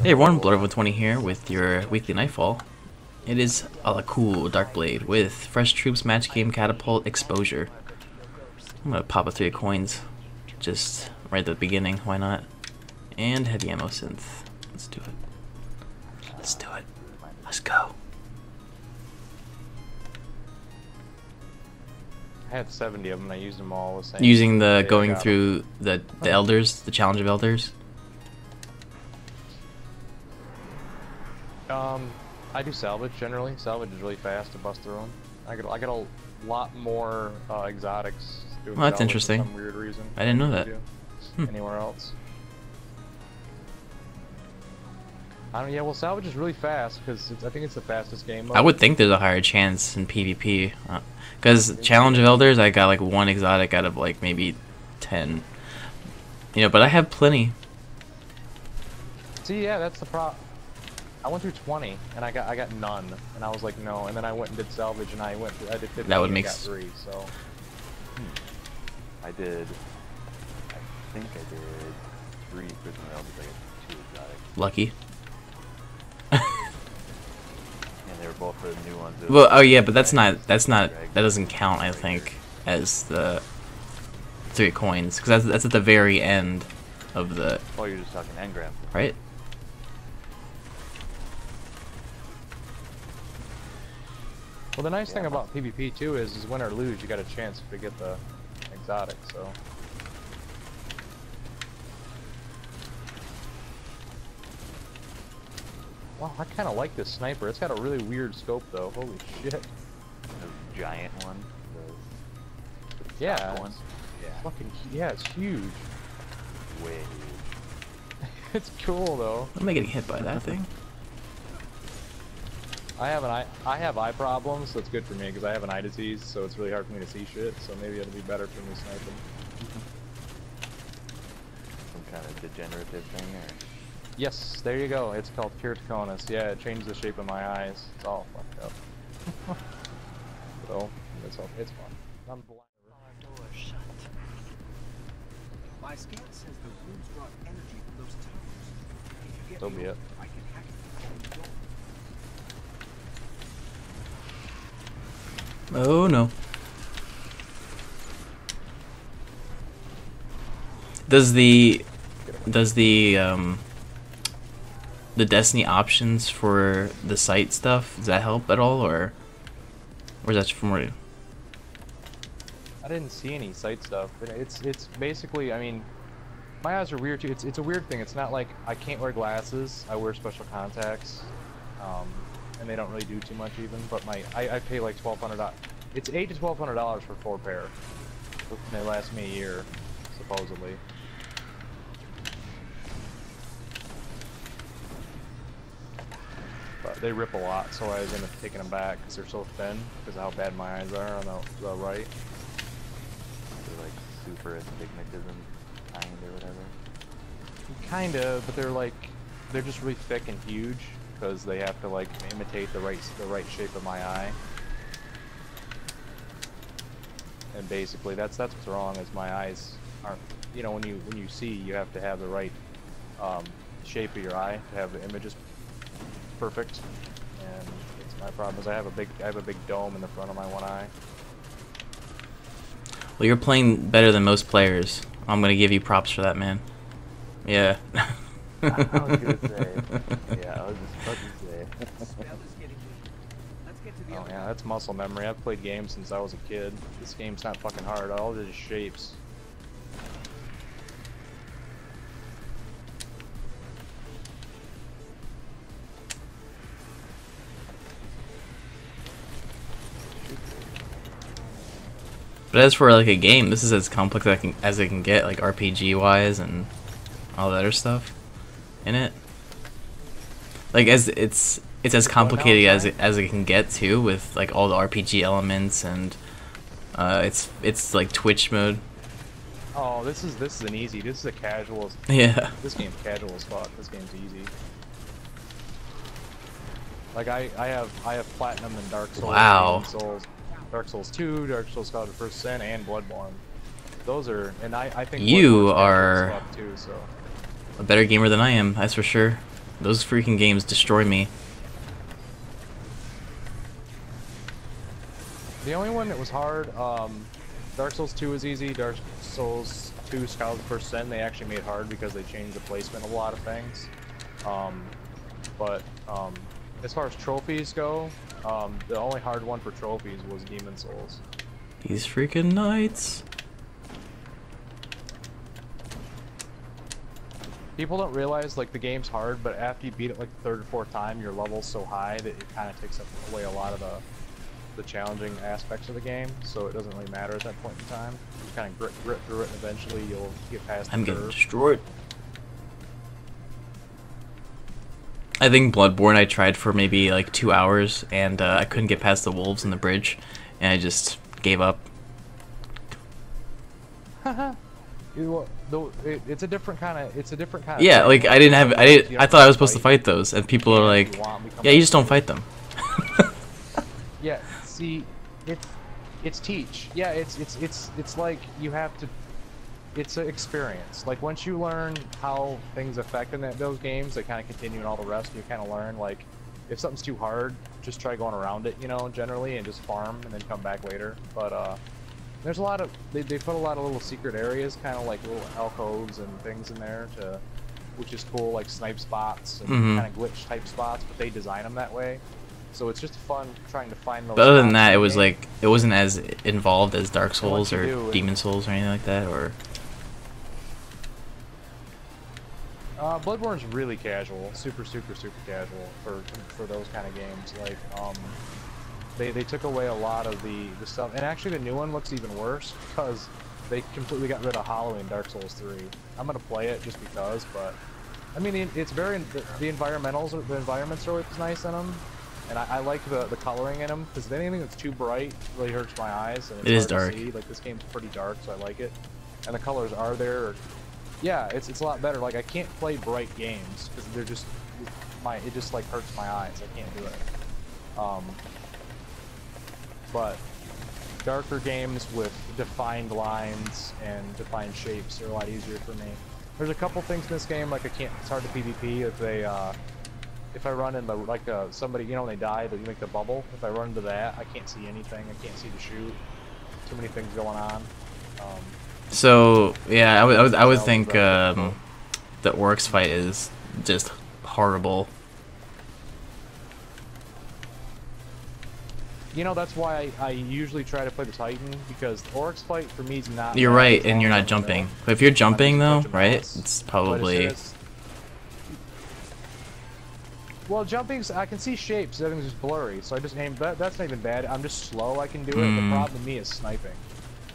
Hey everyone, Blood120 here with your weekly Nightfall. It is a cool Dark Blade with fresh troops, match game, catapult, exposure. I'm gonna pop a 3 coins just right at the beginning, why not? And heavy ammo synth. Let's do it. Let's do it. Let's go. I had 70 of them, I used them all the same. Using the going through the elders, the challenge of elders. I do salvage generally. Salvage is really fast to bust through them. I get a lot more exotics doing Well, that's salvage interesting. for some weird reason. I didn't know that. Anywhere else. I don't. Yeah, well, salvage is really fast because I think it's the fastest game mode. I would think there's a higher chance in PvP. Because challenge of elders, I got like 1 exotic out of like maybe 10. You know, but I have plenty. See, yeah, that's the problem. I went through 20 and I got none, and I was like no, and then I went and did salvage and I did 50 that would and make got 3. So I think I did 3 prison elders. I got 2 exotics. Lucky. And they were both for the new ones. Well, oh yeah, but that doesn't count, I think, as the 3 coins, because that's at the very end of the. Oh, you're just talking engram, right? well, the nice thing about PvP too is win or lose, you got a chance to get the exotic. So wow, I kind of like this sniper. It's got a really weird scope though. Holy shit! the giant one. Yeah, One. Yeah, fucking yeah, it's huge. way huge. It's cool though. Am I getting hit by that thing? I have eye problems, so it's good for me because I have an eye disease, so it's really hard for me to see shit. So maybe it'll be better for me sniping. Some kind of degenerative thing, or Yes, there you go. It's called keratoconus. Yeah, it changed the shape of my eyes. It's all fucked up. So it's fun. I'm blind. My scan says the runes draw energy from those towers. If you get So be it. I can hack it. Oh no. Does the Destiny options for the site stuff, does that help at all, or is that from where? I didn't see any sight stuff, but it's basically, I mean, my eyes are weird too. It's a weird thing. It's not like I can't wear glasses. I wear special contacts, and they don't really do too much even. But I pay like $1,200. It's $800 to $1,200 for 4 pair. And they last me a year, supposedly. But they rip a lot, so I was end up taking them back because they're so thin because of how bad my eyes are on the right. they're like super astigmatism kind or whatever. Kinda, but they're just really thick and huge because they have to like imitate the right shape of my eye. And basically, that's what's wrong. Is my eyes aren't, you know, when you see, you have to have the right shape of your eye to have the images perfect. And it's my problem is I have a big dome in the front of my one eye. Well, you're playing better than most players. I'm gonna give you props for that, man. Yeah. I was gonna say. Yeah, I was just about to say. Spell is getting weak. Let's get to the Oh other yeah, that's muscle memory. I've played games since I was a kid. This game's not fucking hard. All it is shapes. But as for like a game, this is as complex as it can get, like RPG wise and all that other stuff in it. Like it's as complicated as it can get too, with like all the RPG elements, and it's like Twitch mode. Oh, this is an easy. This is a casual. Yeah. This game's casual as fuck. This game's easy. Like I have platinum in Dark Souls. Wow. Dark Souls 2, Dark Souls God of First Sin, and Bloodborne. Those are, and I think you Bloodborne's are stuff too, so. a better gamer than I am, that's for sure. Those freaking games destroy me. The only one that was hard, Dark Souls 2 was easy. Dark Souls 2 Scholars of the First Sin, they actually made hard because they changed the placement of a lot of things. But as far as trophies go, the only hard one for trophies was Demon Souls. These freaking knights. People don't realize like the game's hard, but after you beat it like the third or fourth time, your level's so high that it kind of takes away a lot of the challenging aspects of the game. So it doesn't really matter at that point in time. You kind of grit through it, and eventually you'll get past the I'm curve. getting destroyed. I think Bloodborne I tried for maybe like 2 hours, and I couldn't get past the wolves in the bridge, and I just gave up. It's a different kind of. Yeah, like I thought I was supposed to fight those, and people are like, yeah, you just don't fight them. Yeah, see, it's teach. Yeah, it's like you have to. It's an experience. Like once you learn how things affect in those games, they kind of continue in all the rest. You kind of learn like if something's too hard, just try going around it, you know, generally, and just farm and then come back later. But there's a lot of they put a lot of little secret areas, kind of like little alcoves and things in there to, which is cool, like snipe spots and kind of glitch type spots. But they design them that way, so it's just fun trying to find those. But other than that, it was like it wasn't as involved as Dark Souls or Demon Souls or anything like that, or. Bloodborne's really casual, super casual for those kind of games. Like, they took away a lot of the stuff, and actually the new one looks even worse because they completely got rid of Hollow in Dark Souls 3. I'm gonna play it just because, but I mean it's very the environments are always nice in them, and I like the coloring in them because anything that's too bright really hurts my eyes. And it's hard to see. Like this game's pretty dark, so I like it, and the colors are there. Yeah, it's a lot better. Like I can't play bright games because they're just it just like hurts my eyes. I can't do it. But darker games with defined lines and defined shapes are a lot easier for me. There's a couple things in this game like it's hard to PvP if I run into like somebody, you know, when they die, that you make the bubble. If I run into that, I can't see anything. I can't see to shoot. Too many things going on. So yeah, I would think the Oryx fight is just horrible. You know, that's why I usually try to play the Titan, because the Oryx fight for me is not. You're right, and you're not jumping. But if you're jumping though, right? It's probably. Well, jumping, I can see shapes. Everything's just blurry, so I just aim. That's not even bad. I'm just slow. I can do it. The problem with me is sniping.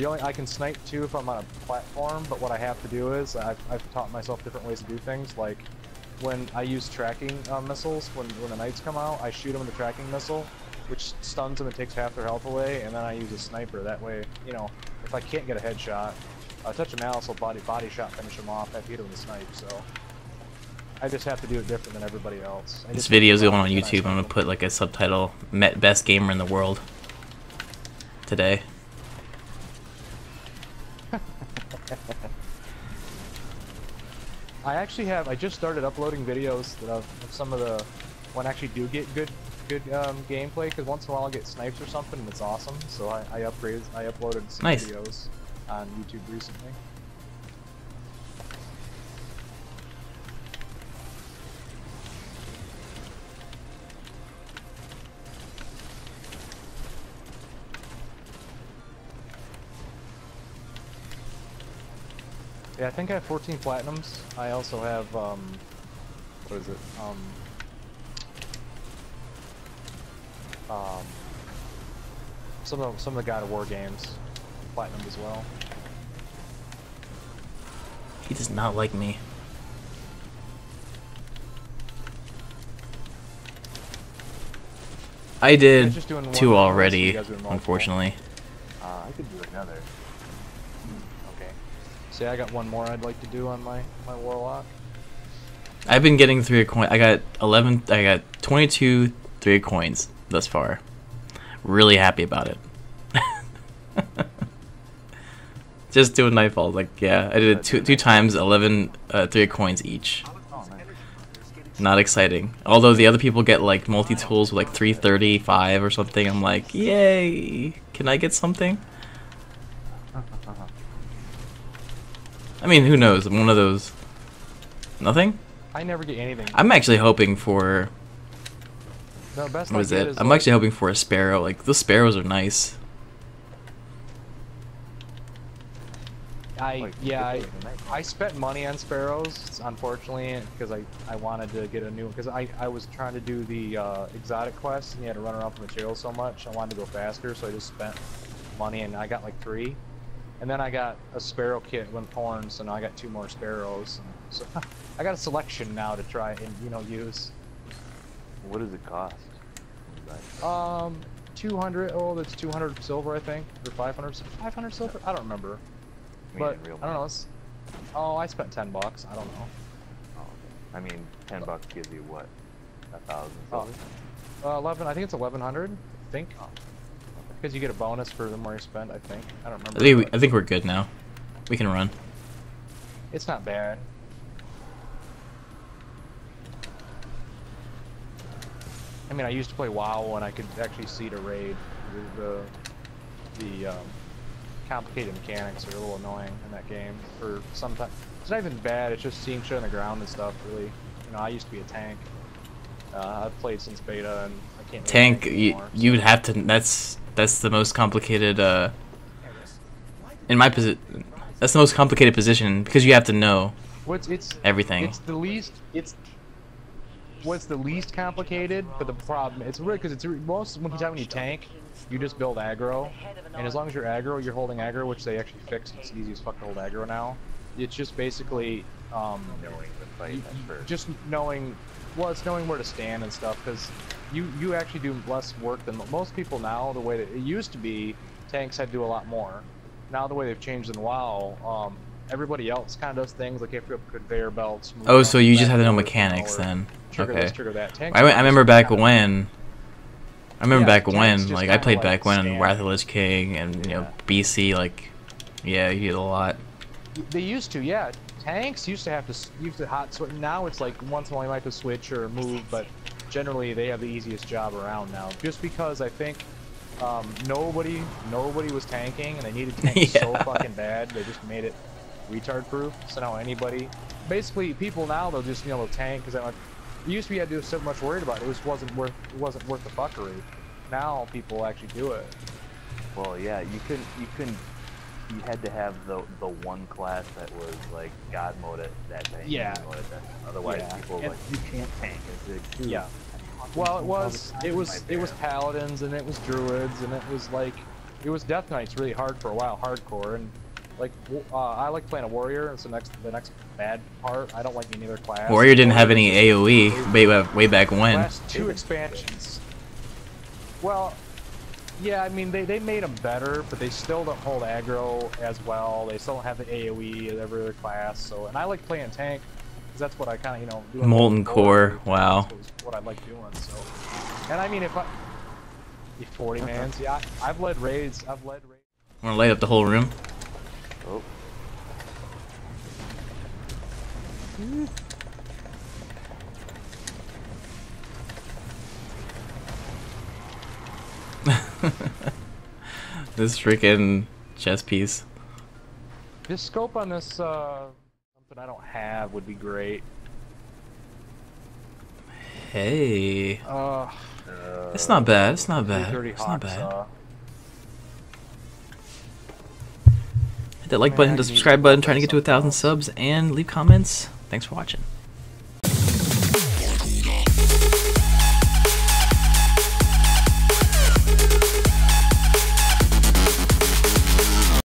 I can snipe too if I'm on a platform, but what I have to do is I've taught myself different ways to do things. Like when I use tracking missiles, when the knights come out, I shoot them with the tracking missile, which stuns them and takes half their health away, and then I use a sniper. That way, you know, if I can't get a headshot, I touch a mouse, I'll body shot finish them off. I have to hit them with a snipe. So I just have to do it different than everybody else. This video's going on YouTube. I'm gonna put like a subtitle: "Met best gamer in the world today." I just started uploading videos of some of the when I actually do get good gameplay, because once in a while I'll get snipes or something and it's awesome. So I uploaded some videos on YouTube recently. Yeah, I think I have 14 platinums. I also have, what is it? Some of the God of War games, platinum as well. He does not like me. I did 2 already, unfortunately. I could do another. Okay. See, I got one more I'd like to do on my Warlock. I've been getting 3 coins. I got 22 3 coins thus far. Really happy about it. Just doing Nightfall, like, yeah, I did it two times, 11 3 coins each. Oh, nice. Not exciting. Although the other people get like multi-tools with like 335 or something. I'm like, yay! Can I get something? I mean, who knows? I'm one of those. Nothing? I never get anything. I'm actually hoping for. The best What I is get it? is I'm like, actually hoping for a sparrow. Like, the sparrows are nice. I spent money on sparrows, unfortunately, because I wanted to get a new one, because I was trying to do the exotic quest, and you had to run around for materials so much. I wanted to go faster, so I just spent money, and I got like 3. And then I got a sparrow kit with horns, so now I got 2 more sparrows. So I got a selection now to try and use. What does it cost? 200. Oh, that's 200 silver, I think, or 500. 500 silver? I don't remember. But in real I don't know. money? It's, oh, I spent $10. I don't know. Oh, okay. I mean, $10 gives you what? 1,000 Oh, silver? 11. I think it's 1,100. I think. Because you get a bonus for the more you spend. I think. I don't remember. I think we're good now. We can run. It's not bad. I mean, I used to play WoW when I could actually see to raid. The complicated mechanics are a little annoying in that game. For sometimes it's not even bad. It's just seeing shit on the ground and stuff. Really, I used to be a tank. I've played since beta, and I can't. Really Tank, anymore, you would have to. That's the most complicated. In my position, that's the most complicated position because you have to know everything. It's the least. What's the least complicated, but the problem it's really because it's most when you tank, you just build aggro, and as long as you're aggro, you're holding aggro, which they actually fixed. It's easy as fuck to hold aggro now. It's just basically just knowing, well, it's knowing where to stand and stuff, because you actually do less work than most people now. The way that it used to be, tanks had to do a lot more. Now the way they've changed in WoW, everybody else kind of does things like you have to have conveyor belts. Oh, so you just have to know mechanics then. Trigger Okay. this, trigger that. I remember back when. I remember Yeah, back tanks when, just like I kinda played like back when stand. Wrath of the Lich King and BC, like, yeah, you did a lot. They used to, yeah. Tanks used to have to hot switch. Now it's like once in a while you might have to switch or move, but generally they have the easiest job around now. Just because I think nobody was tanking and they needed tanks so fucking bad, they just made it retard proof. So now basically people now they'll just they'll tank because it used to be you had to do so much worried about it. It wasn't worth the fuckery. Now people actually do it. Well, yeah, you had to have the one class that was like God mode at that thing. Yeah. Otherwise, Yeah. people like you can't tank. It's like, Yeah. Well, it was paladins and it was druids and it was death knights really hard for a while, hardcore, and like I like playing a warrior. And so the next bad part, I don't like any other class. Warrior didn't have any AOE way back when. Last 2 expansions. Well, yeah, I mean they made them better, but they still don't hold aggro as well. They still don't have the AOE as every other class. So, and I like playing tank because that's what I kind of do. Molten Core, wow. That's what I like doing. So, and I mean if 40 mans, yeah, I've led raids. Wanna light up the whole room? oh, This freaking chess piece. This scope on this something I don't have would be great. Hey, it's not bad. It's not bad. 330 It's not Hawks, bad. Hit that like button, the subscribe button, trying to get to 1,000 subs, and leave comments. Thanks for watching.